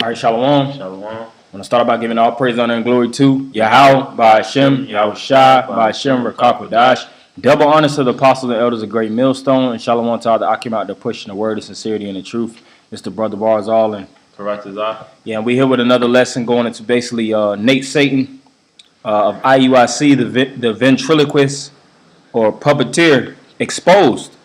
All right, Shalom. Shalom. I want to start by giving all praise, honor, and glory to Yahweh, by Hashem, Yahushai, by Hashem, Rakakwadash. Double honors to the apostles and elders of Great Millstone, and Shalom to all the Akim out there pushing the word of sincerity and the truth. It's the Brother Barzal and Karatazah. Yeah, and we're here with another lesson going into basically Nate Satan of IUIC, the ventriloquist or puppeteer, exposed.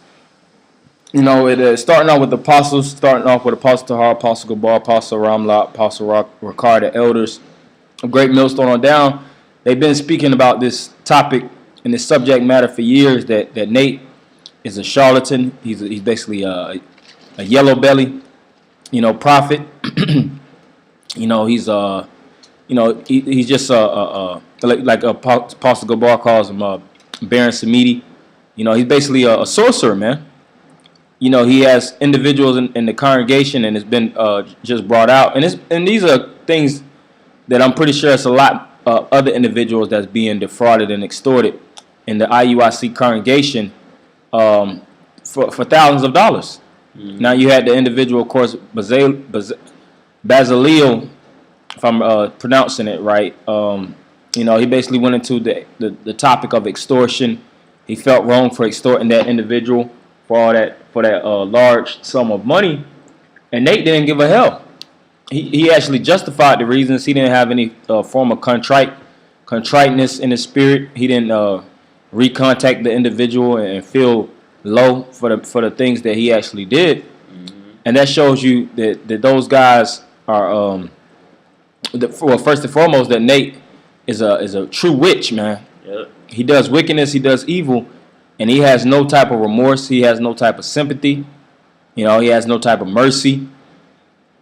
You know, it starting off with the apostles, starting off with Apostle Tahar, Apostle Gabar, Apostle Ramlat, Apostle Ricard, the elders of Great Millstone on down. They've been speaking about this topic and this subject matter for years, that Nate is a charlatan. He's basically a yellow belly, prophet. He's just like Apostle Gabar calls him Baron Samedi. He's basically a sorcerer, man. He has individuals in the congregation, and it's been just brought out. And these are things that I'm pretty sure it's a lot of other individuals that's being defrauded and extorted in the IUIC congregation for thousands of dollars. Mm-hmm. Now, you had the individual, of course, Basilio, if I'm pronouncing it right. He basically went into the topic of extortion. He felt wrong for extorting that individual for that large sum of money, and Nate didn't give a hell. He actually justified the reasons. He didn't have any form of contriteness in his spirit. He didn't recontact the individual and feel low for the things that he actually did. Mm-hmm. And that shows you that those guys are first and foremost, that Nate is a true witch, man. Yep. He does wickedness, he does evil. And he has no type of remorse. He has no type of sympathy. He has no type of mercy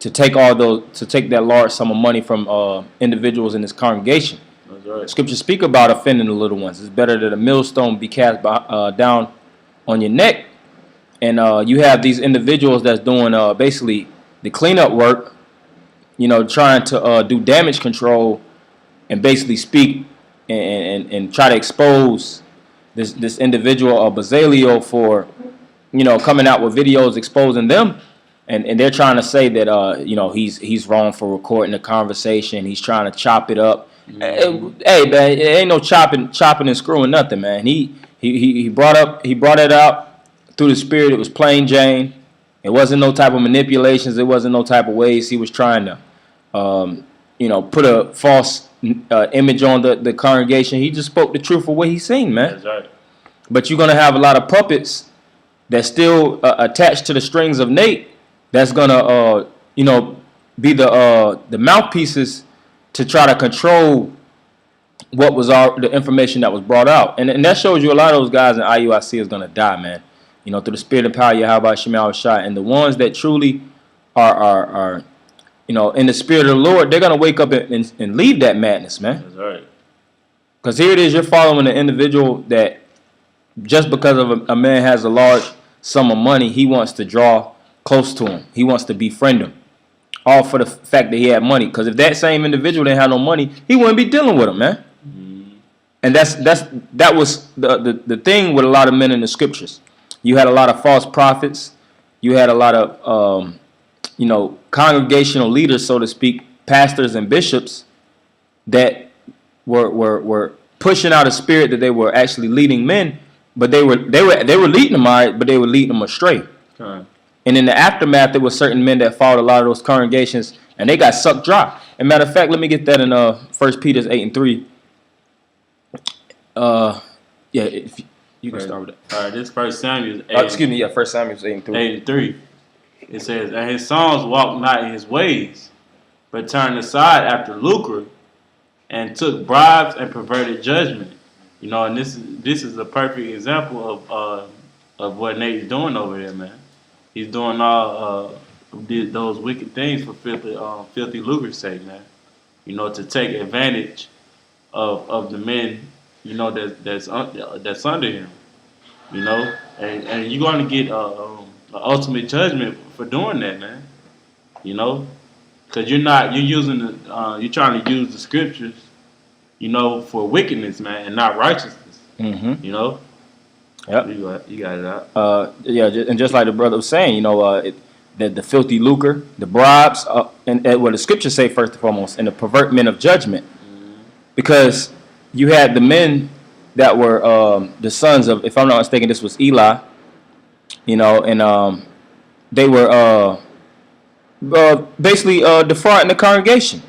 to take that large sum of money from individuals in his congregation. That's right. Scriptures speak about offending the little ones. It's better that a millstone be cast down on your neck. And you have these individuals that's doing basically the cleanup work, trying to do damage control and basically speak and try to expose this individual, Basilio, for coming out with videos exposing them, and they're trying to say that he's wrong for recording the conversation. He's trying to chop it up. Mm-hmm. Hey man, it ain't no chopping and screwing nothing, man. He brought it out through the spirit. It was plain Jane. It wasn't no type of manipulations. It wasn't no type of ways he was trying to put a false image on the congregation. He just spoke the truth of what he's seen, man. That's right. But you're gonna have a lot of puppets that's still attached to the strings of Nate. That's gonna be the mouthpieces to try to control what was the information that was brought out. And that shows you a lot of those guys in IUIC is gonna die, man. Through the spirit and power of Yahweh Shema Shai. And the ones that truly are in the spirit of the Lord, they're going to wake up and leave that madness, man. That's right. Because here it is, you're following an individual that just because of a man has a large sum of money, he wants to draw close to him. He wants to befriend him. All for the fact that he had money. Because if that same individual didn't have no money, he wouldn't be dealing with him, man. Mm-hmm. And that was the thing with a lot of men in the scriptures. You had a lot of false prophets. You had a lot of congregational leaders, so to speak, pastors and bishops that were pushing out a spirit that they were actually leading men, but they were leading them all right, but they were leading them astray. Okay. And in the aftermath, there were certain men that followed a lot of those congregations, and they got sucked dry. As a matter of fact, let me get that in 1 Peter 8:3. If you can start with it. All right, this 1 Samuel 8. 1 Samuel 8:3. It says, and his sons walked not in his ways, but turned aside after lucre, and took bribes and perverted judgment. And this is a perfect example of what Nate's doing over there, man. He's doing all those wicked things for filthy lucre's sake, man. To take advantage of the men, that's under him. And you're going to get ultimate judgment for doing that, man. Because you're trying to use the scriptures, for wickedness, man, and not righteousness. Mm-hmm. Yep. You got it out. And just like the brother was saying, the filthy lucre, the bribes, and what the scriptures say first and foremost, and the pervertment of judgment, because you had the men that were the sons of, if I'm not mistaken, this was Eli, and they were basically defrauding the congregation.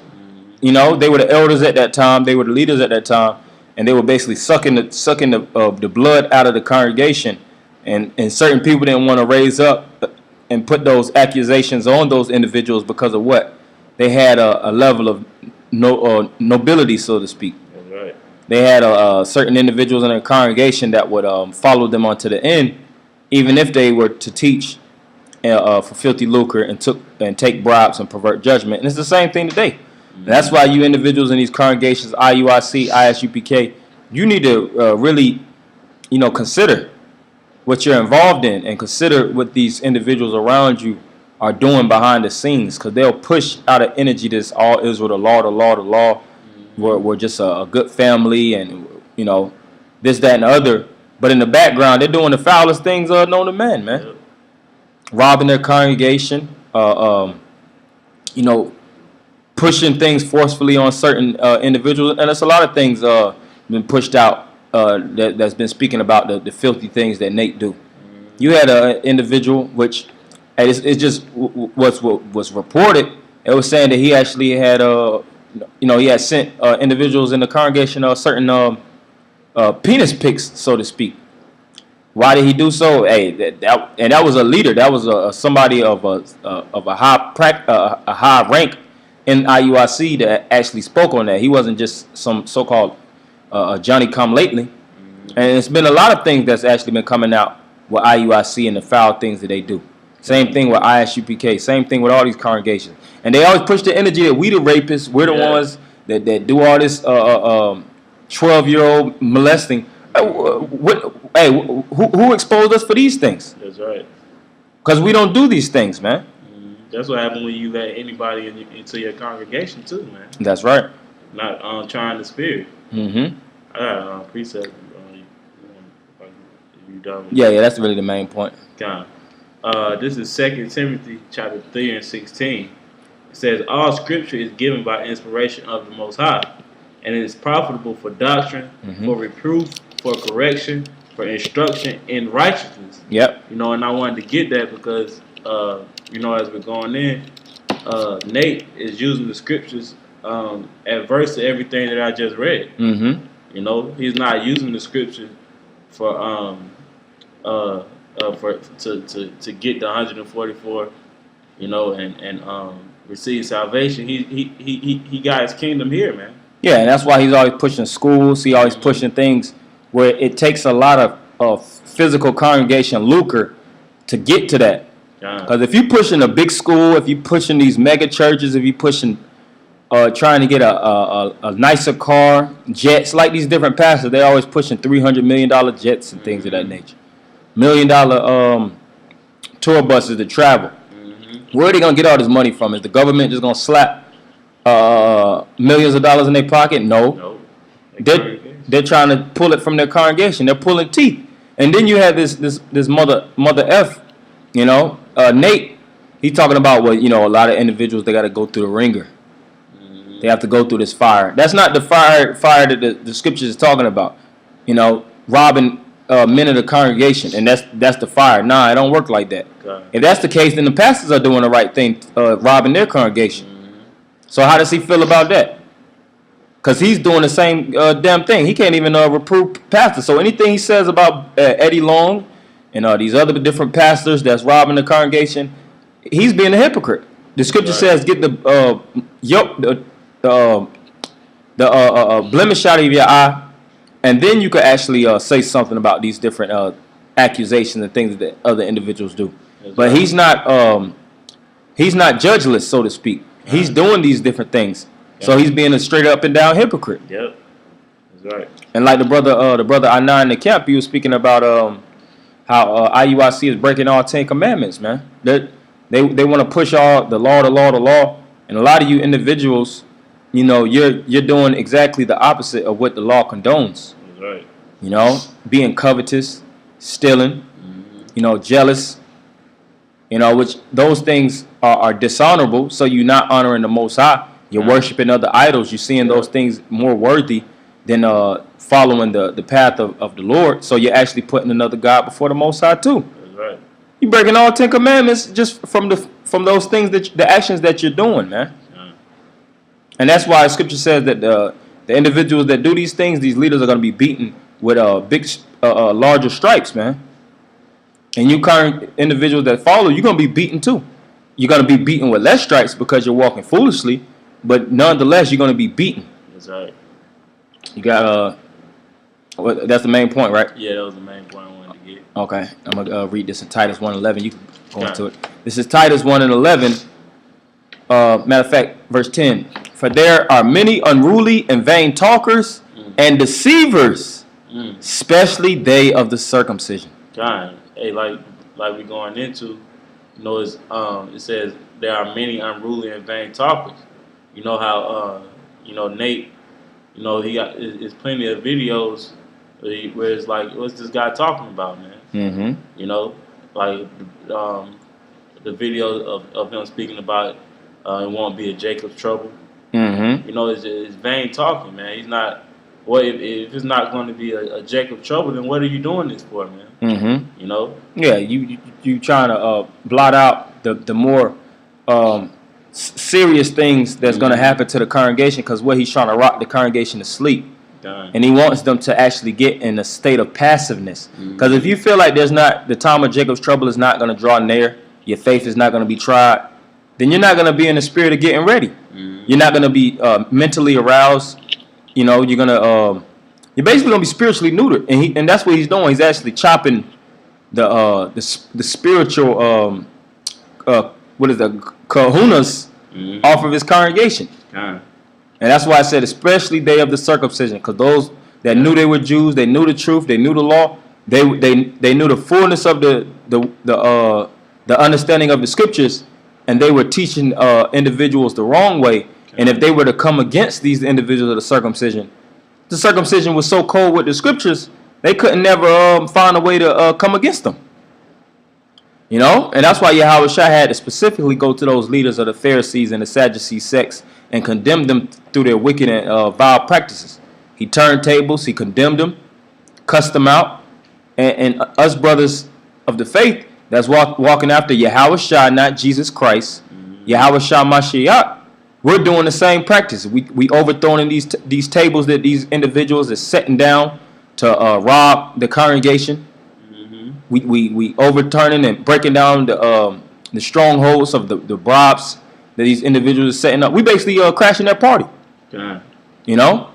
They were the elders at that time, they were the leaders at that time, and they were basically sucking the blood out of the congregation, and certain people didn't want to raise up and put those accusations on those individuals because of what they had a level of nobility, so to speak. That's right. They had certain individuals in their congregation that would follow them onto the end, even if they were to teach for filthy lucre and take bribes and pervert judgment. And it's the same thing today. And that's why you individuals in these congregations, IUIC, ISUPK, you need to really, consider what you're involved in, and consider what these individuals around you are doing behind the scenes, because they'll push out of energy this all Israel, the law, the law, the law. We're just a good family, and this, that, and the other. But in the background, they're doing the foulest things known to man, man. Yep. Robbing their congregation, pushing things forcefully on certain individuals, and there's a lot of things been pushed out that's been speaking about the filthy things that Nate do. You had an individual, which it's just was reported. It was saying that he actually had he had sent individuals in the congregation certain penis pics, so to speak. Why did he do so? Hey, that was a leader. That was somebody of a high rank in IUIC that actually spoke on that. He wasn't just some so-called Johnny come lately. And it's been a lot of things that's actually been coming out with IUIC and the foul things that they do. Same thing with ISUPK. Same thing with all these congregations. And they always push the energy that we the rapists, we're the ones that do all this 12-year-old molesting. Who exposed us for these things? That's right. Because we don't do these things, man. That's what happens when you let anybody into your congregation too, man. That's right. Not trying the spirit. Mm-hmm. I got a precept. You done? Yeah, that's really the main point. This is 2 Timothy chapter 3 and 16. It says, all scripture is given by inspiration of the Most High, and it is profitable for doctrine, for reproof, for correction, for instruction in righteousness. Yep. And I wanted to get that because, as we're going in, Nate is using the scriptures adverse to everything that I just read. Mm-hmm. He's not using the scripture for to get the 144, and receive salvation. He got his kingdom here, man. Yeah, and that's why he's always pushing schools. He always pushing things where it takes a lot of physical congregation lucre to get to that. Because if you pushing a big school, if you pushing these mega churches, if you pushing trying to get a nicer car, jets, like these different pastors, they're always pushing $300 million jets and things of that nature. $1 million tour buses to travel. Where are they going to get all this money from? Is the government just going to slap millions of dollars in their pocket? No. They're trying to pull it from their congregation. They're pulling teeth. And then you have this mother F, Nate. He's talking about a lot of individuals, they got to go through the ringer. They have to go through this fire. That's not the fire that the scriptures is talking about. Robbing men of the congregation, and that's the fire. Nah, it don't work like that. Okay. If that's the case, then the pastors are doing the right thing, robbing their congregation. So how does he feel about that? Because he's doing the same damn thing. He can't even reprove pastors. So anything he says about Eddie Long and these other different pastors that's robbing the congregation, he's being a hypocrite. The scripture says, get the blemish out of your eye, and then you could actually say something about these different accusations and things that other individuals do. But he's not judgeless, so to speak. He's doing these different things, so he's being a straight up and down hypocrite. Yep, that's right. And like the brother I9 in the camp, he was speaking about how IUIC is breaking all 10 commandments, man. They want to push all the law, and a lot of you individuals, you're doing exactly the opposite of what the law condones. That's right. Being covetous, stealing, jealous, You know, which those things are dishonorable. So you're not honoring the Most High. You're worshiping other idols. You're seeing those things more worthy than following the path of the Lord. So you're actually putting another God before the Most High too. That's right. You're breaking all 10 commandments just from those things the actions that you're doing, man. And that's why Scripture says that the individuals that do these things, these leaders are going to be beaten with larger stripes, man. And you current individuals that follow, you're going to be beaten too. You're going to be beaten with less stripes because you're walking foolishly, but nonetheless, you're going to be beaten. That's right. You got that's the main point, right? Yeah, that was the main point I wanted to get. Okay, I'm gonna read this in Titus 1:11. You can go into it. This is Titus 1:11. Matter of fact, verse 10. For there are many unruly and vain talkers and deceivers, especially they of the circumcision. God, hey, like we're going into, you know, it says there are many unruly and vain talkers. You know how you know, Nate, you know, he got it's plenty of videos where it's like, what's this guy talking about, man? Mm-hmm. You know, like the video of him speaking about it won't be a Jacob's trouble. Mm-hmm. You know, it's vain talking, man. He's not. Well, if it's not going to be a Jacob trouble, then what are you doing this for, man? Mm-hmm. You know? Yeah, you trying to blot out the more serious things that's going to happen to the congregation, because what he's trying to rock the congregation to sleep. And he wants them to actually get in a state of passiveness. Because if you feel like the time of Jacob's trouble is not going to draw near, your faith is not going to be tried, then you're not going to be in the spirit of getting ready. You're not going to be mentally aroused. You know, you're basically going to be spiritually neutered. And that's what he's doing. He's actually chopping the spiritual, what is the kahunas off of his congregation. And that's why I said, especially they of the circumcision, because those that knew they were Jews, they knew the truth, they knew the law, they knew the fullness of the understanding of the scriptures, and they were teaching individuals the wrong way. And if they were to come against these individuals of the circumcision was so cold with the scriptures, they couldn't never find a way to come against them. You know, and that's why Yahweh Shai had to specifically go to those leaders of the Pharisees and the Sadducee sects and condemn them through their wicked and vile practices. He turned tables, he condemned them, cussed them out, and us brothers of the faith that's walking after Yahweh Shai, not Jesus Christ, Yahweh Shai Mashiach, we're doing the same practice. We overthrowing these tables that these individuals are setting down to rob the congregation. We overturning and breaking down the strongholds of the bribes that these individuals are setting up. We basically crashing their party. You know?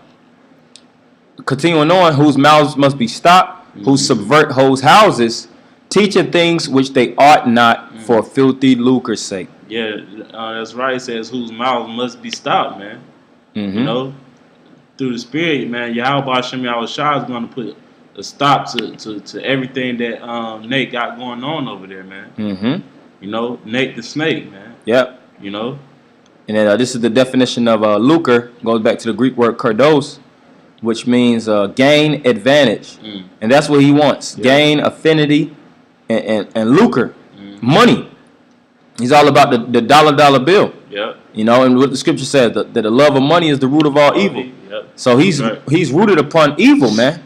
Continuing on, whose mouths must be stopped, who subvert whose houses, teaching things which they ought not for filthy lucre's sake. Yeah, that's right. It says whose mouths must be stopped, man. You know? Through the Spirit, man, Yahweh Hashem Yahweh Shai is going to put a stop to everything that Nate got going on over there, man. You know, Nate the snake, man. Yep. You know? And then this is the definition of lucre. Goes back to the Greek word kerdos, which means gain, advantage. And that's what he wants. Yeah. Gain, affinity, and lucre. Money. He's all about the dollar bill. Yep. You know, and what the scripture says, that the love of money is the root of all evil. Yep. So he's rooted upon evil, man.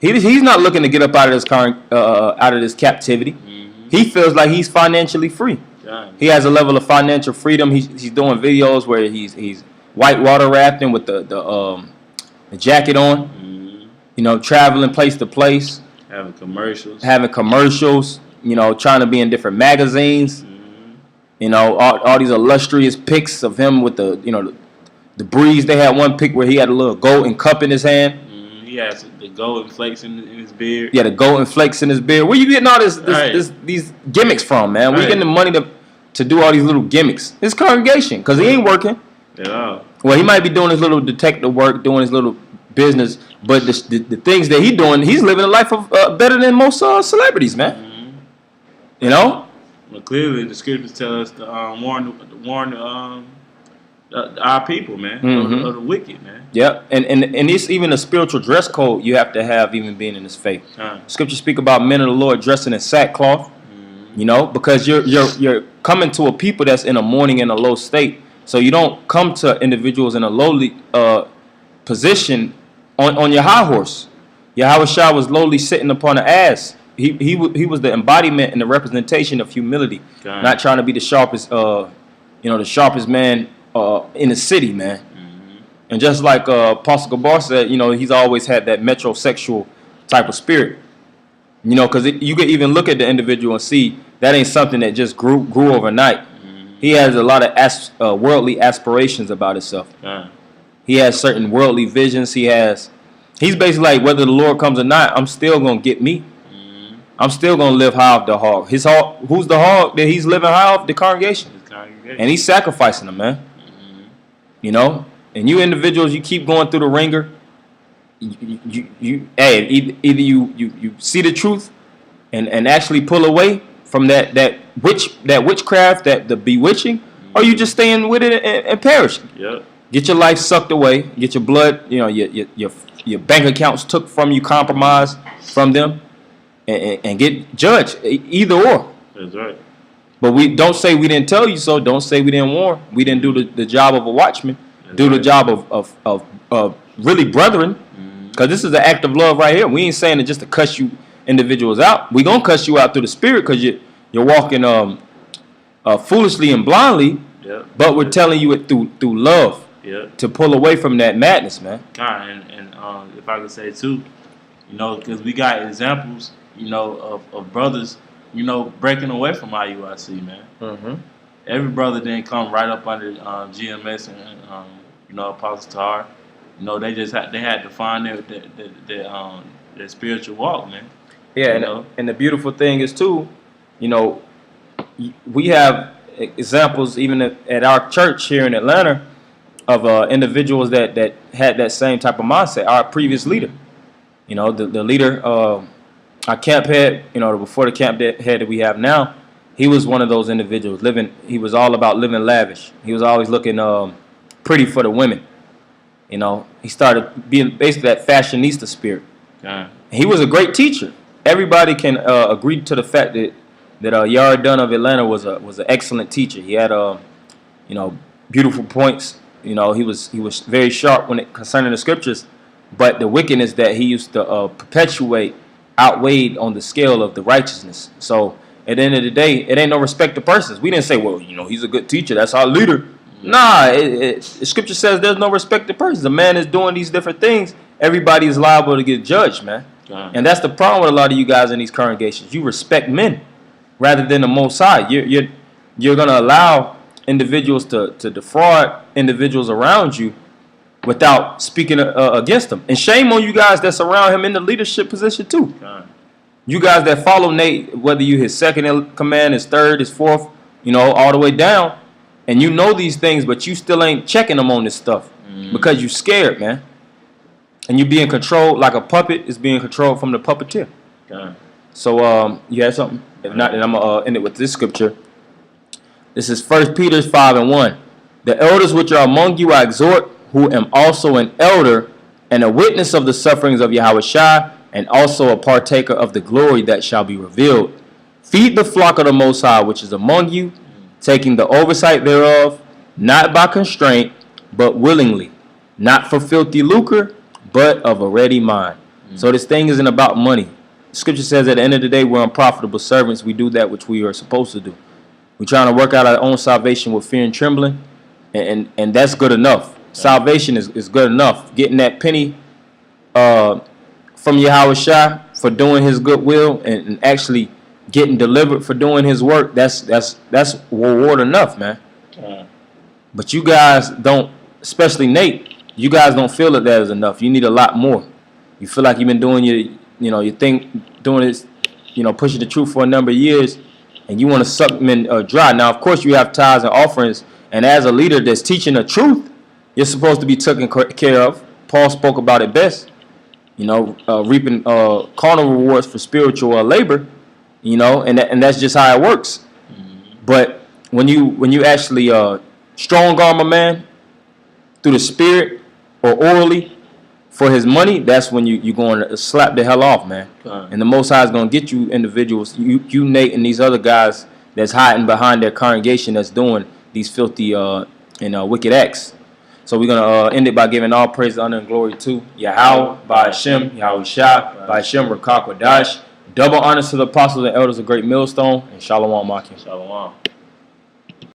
He's not looking to get up out of this captivity. He feels like he's financially free. He has a level of financial freedom. He's doing videos where he's whitewater rafting with the jacket on. You know, traveling place to place. Having commercials. You know, trying to be in different magazines. You know, all these illustrious pics of him with the breeze. They had one pic where he had a little golden cup in his hand. He has the golden flakes in his beard. Yeah, the golden flakes in his beard. Where you getting all these gimmicks from, man? Where you getting the money to do all these little gimmicks? His congregation, because he ain't working. Yeah. Well, he might be doing his little detective work, doing his little business, but the things that he's doing, he's living a life of better than most celebrities, man. You know? Well, clearly the scriptures tell us to warn our people, man, of the wicked, man. Yep, and it's even a spiritual dress code you have to have, even being in this faith. Scriptures speak about men of the Lord dressing in sackcloth. You know, because you're coming to a people that's in a mourning and a low state. So you don't come to individuals in a lowly position on your high horse. Yahweh Shah was lowly sitting upon an ass. He was the embodiment and the representation of humility, not trying to be the sharpest the sharpest man in the city, man. And just like Apostle Gabar said, he's always had that metrosexual type of spirit. Because you could even look at the individual and see that ain't something that just grew overnight. He has a lot of worldly aspirations about himself. He has certain worldly visions. He's basically like, whether the Lord comes or not, I'm still gonna get me. I'm still gonna live high off the hog. Who's the hog that he's living high off? The congregation. And he's sacrificing them, man. And you individuals, you keep going through the ringer. Either you see the truth and actually pull away from that witchcraft, the bewitching, or you just staying with it and perish. Yep. Get your life sucked away, get your blood, your bank accounts took from you, compromised from them, and get judged. Either or. That's right. But we don't say we didn't tell you so. Don't say we didn't warn. We didn't do the job of a watchman. Do the job of really brethren. Because this is an act of love right here. We ain't saying it just to cuss you individuals out. We gonna cuss you out through the spirit because you're walking foolishly and blindly. Yep. But we're telling you it through love. Yep. To pull away from that madness, man. And if I could say too, because we got examples, of brothers, breaking away from IUIC, man. Mm-hmm. Every brother didn't come right up under GMS and Apostle Tahar. They had to find their spiritual walk, man. Yeah, and the beautiful thing is too, we have examples even at our church here in Atlanta of individuals that had that same type of mindset. Our previous leader, the leader, our camp head, before the camp head that we have now, he was one of those individuals he was all about living lavish. He was always looking pretty for the women. He started being basically that fashionista spirit. Yeah. He was a great teacher. Everybody can agree to the fact that Yard Dunn of Atlanta was an excellent teacher. He had beautiful points. He was very sharp when it concerning the scriptures, but the wickedness that he used to perpetuate outweighed on the scale of the righteousness. So at the end of the day, it ain't no respect to persons. We didn't say, well, he's a good teacher, that's our leader. Nah, scripture says there's no respect to persons. A man is doing these different things, everybody is liable to get judged, man. And that's the problem with a lot of you guys in these congregations. You respect men rather than the Most High. You're going to allow individuals to defraud individuals around you without speaking against them. And shame on you guys that's around him in the leadership position too. You guys that follow Nate, whether you his second in command, his third, his fourth, all the way down, and you know these things, but you still ain't checking them on this stuff because you scared, man. And you being controlled like a puppet is being controlled from the puppeteer. So you had something? If not, then I'm going to end it with this scripture. This is 1 Peter 5:1. The elders which are among you I exhort, who am also an elder and a witness of the sufferings of Yahweh Shai, and also a partaker of the glory that shall be revealed. Feed the flock of the Most High which is among you, taking the oversight thereof, not by constraint, but willingly, not for filthy lucre, but of a ready mind. So this thing isn't about money. Scripture says at the end of the day, we're unprofitable servants. We do that which we are supposed to do. We're trying to work out our own salvation with fear and trembling, and that's good enough. Salvation is good enough. Getting that penny from Yahweh Shai for doing his good will and actually getting delivered for doing his work, that's reward enough, man. But you guys don't, especially Nate, you guys don't feel that is enough. You need a lot more. You feel like you've been doing your thing, doing this, pushing the truth for a number of years, and you want to suck them in dry. Now, of course, you have tithes and offerings, and as a leader that's teaching the truth, you're supposed to be taken care of. Paul spoke about it best, reaping carnal rewards for spiritual labor, and that's just how it works. But when you actually strong arm a man through the spirit or orally for his money, that's when you're going to slap the hell off, man. And the Most High is going to get you individuals, you Nate, and these other guys that's hiding behind their congregation that's doing these filthy and wicked acts. So we're going to end it by giving all praise, honor, and glory to Yahweh, by Hashem, Yahweh Shah, by Hashem, Rakak, Wadash. Double honors to the apostles and elders of Great Millstone, and Shalom, Makim. Shalom.